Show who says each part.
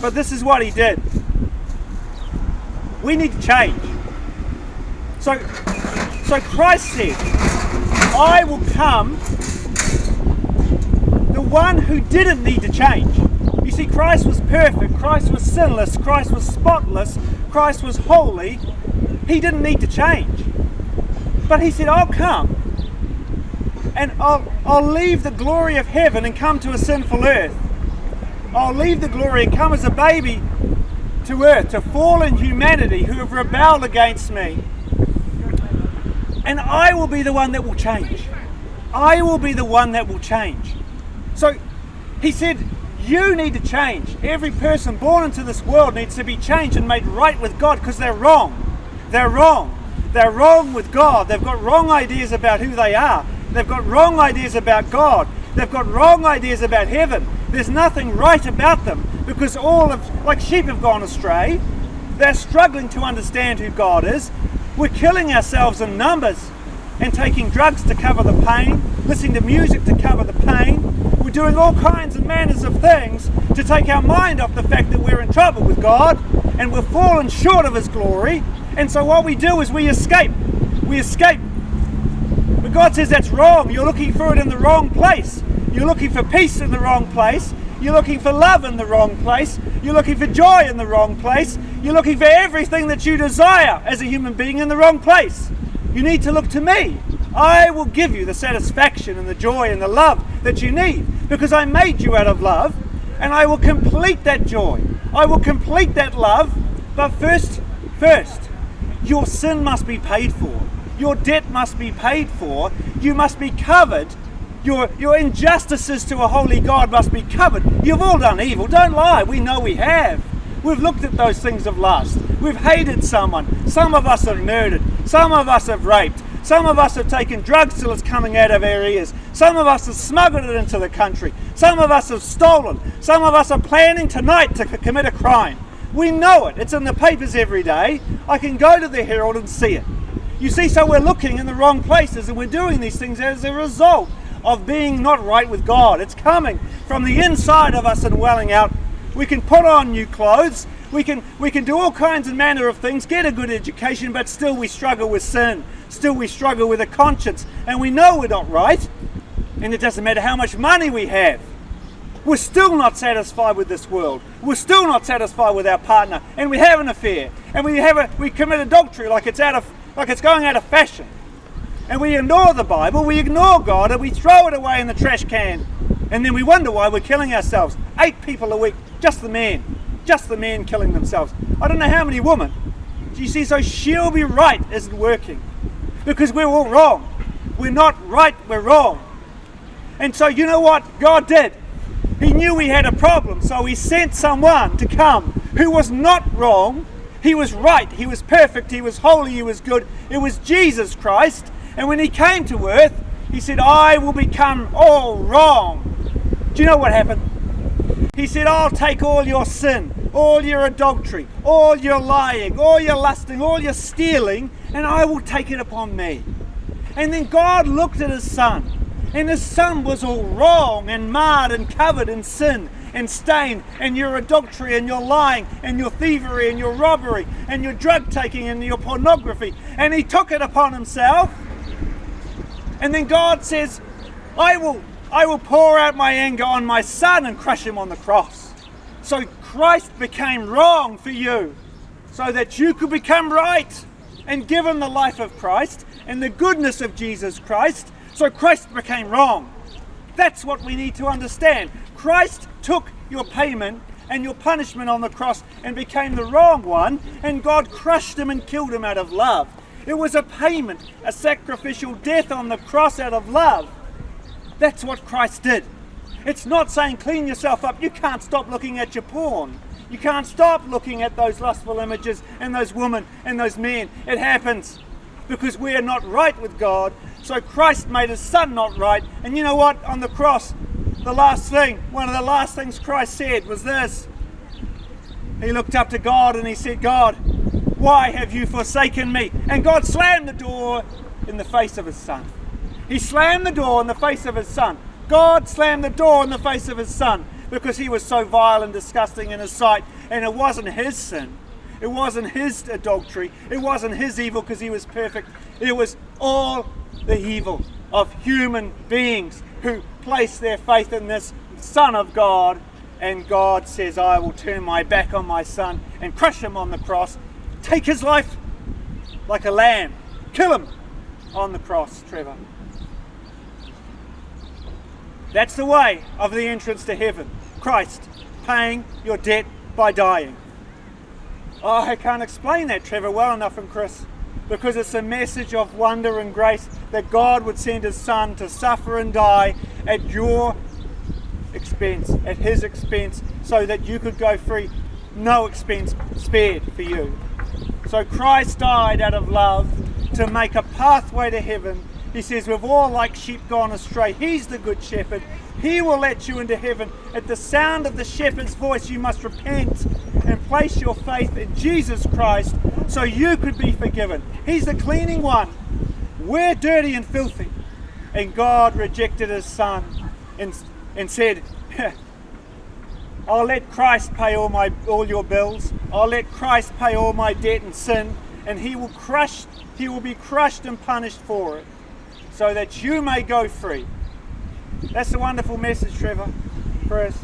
Speaker 1: But this is what he did. We need to change. So Christ said, I will come, the one who didn't need to change. You see, Christ was perfect, Christ was sinless, Christ was spotless, Christ was holy. He didn't need to change. But he said, I'll come and I'll leave the glory of heaven and come to a sinful earth. I'll leave the glory and come as a baby to earth, to fallen humanity who have rebelled against me. And I will be the one that will change. I will be the one that will change. So he said, you need to change. Every person born into this world needs to be changed and made right with God, because they're wrong. They're wrong. They're wrong with God. They've got wrong ideas about who they are. They've got wrong ideas about God. They've got wrong ideas about heaven. There's nothing right about them, because like sheep have gone astray. They're struggling to understand who God is. We're killing ourselves in numbers and taking drugs to cover the pain, listening to music to cover the pain. We're doing all kinds and manners of things to take our mind off the fact that we're in trouble with God and we're fallen short of His glory. And so what we do is we escape. We escape. But God says that's wrong. You're looking for it in the wrong place. You're looking for peace in the wrong place. You're looking for love in the wrong place. You're looking for joy in the wrong place. You're looking for everything that you desire as a human being in the wrong place. You need to look to me. I will give you the satisfaction and the joy and the love that you need, because I made you out of love, and I will complete that joy. I will complete that love. But first, your sin must be paid for. Your debt must be paid for. You must be covered. Your injustices to a holy God must be covered. You've all done evil. Don't lie. We know we have. We've looked at those things of lust. We've hated someone. Some of us have murdered. Some of us have raped. Some of us have taken drugs till it's coming out of our ears. Some of us have smuggled it into the country. Some of us have stolen. Some of us are planning tonight to commit a crime. We know it. It's in the papers every day. I can go to the Herald and see it. You see, so we're looking in the wrong places, and we're doing these things as a result of being not right with God. It's coming from the inside of us and welling out. We can put on new clothes. We can do all kinds and manner of things, get a good education, but still we struggle with sin. Still we struggle with a conscience, and we know we're not right. And it doesn't matter how much money we have. We're still not satisfied with this world. We're still not satisfied with our partner, and we have an affair, and we commit adultery like it's going out of fashion. And we ignore the Bible, we ignore God, and we throw it away in the trash can. And then we wonder why we're killing ourselves. 8 people a week, just the men killing themselves. I don't know how many women. You see, so she'll be right isn't working, because we're all wrong. We're not right, we're wrong. And so you know what God did? He knew we had a problem, so He sent someone to come who was not wrong. He was right, He was perfect, He was holy, He was good. It was Jesus Christ. And when He came to earth, He said, I will become all wrong. Do you know what happened? He said, I'll take all your sin, all your adultery, all your lying, all your lusting, all your stealing, and I will take it upon me. And then God looked at His Son, and His Son was all wrong and marred and covered in sin and stained, and your adultery and your lying and your thievery and your robbery and your drug taking and your pornography. And He took it upon Himself. And then God says, I will pour out my anger on my Son and crush Him on the cross. So Christ became wrong for you, so that you could become right, and given the life of Christ and the goodness of Jesus Christ. So Christ became wrong. That's what we need to understand. Christ took your payment and your punishment on the cross and became the wrong one, and God crushed Him and killed Him out of love. It was a payment, a sacrificial death on the cross out of love. That's what Christ did. It's not saying clean yourself up. You can't stop looking at your porn. You can't stop looking at those lustful images and those women and those men. It happens because we are not right with God. So Christ made His Son not right. And you know what? On the cross, one of the last things Christ said was this. He looked up to God and He said, God, why have you forsaken me? And God slammed the door in the face of His Son. He slammed the door in the face of His Son. God slammed the door in the face of His Son, because he was so vile and disgusting in his sight. And it wasn't his sin. It wasn't his adultery. It wasn't his evil because he was perfect. It was all the evil of human beings who placed their faith in this Son of God. And God says, I will turn my back on my Son and crush him on the cross. Take his life like a lamb. Kill him on the cross, Trevor. That's the way of the entrance to heaven. Christ paying your debt by dying. Oh, I can't explain that, Trevor, well enough, and Chris, because it's a message of wonder and grace that God would send his Son to suffer and die at your expense, at his expense, so that you could go free. No expense spared for you. So Christ died out of love to make a pathway to heaven. He says, we've all like sheep gone astray. He's the good shepherd. He will let you into heaven. At the sound of the shepherd's voice, you must repent and place your faith in Jesus Christ so you could be forgiven. He's the cleaning one. We're dirty and filthy. And God rejected his Son and said, I'll let Christ pay all your bills. I'll let Christ pay all my debt and sin, and he will be crushed and punished for it, so that you may go free. That's a wonderful message, Trevor, Chris.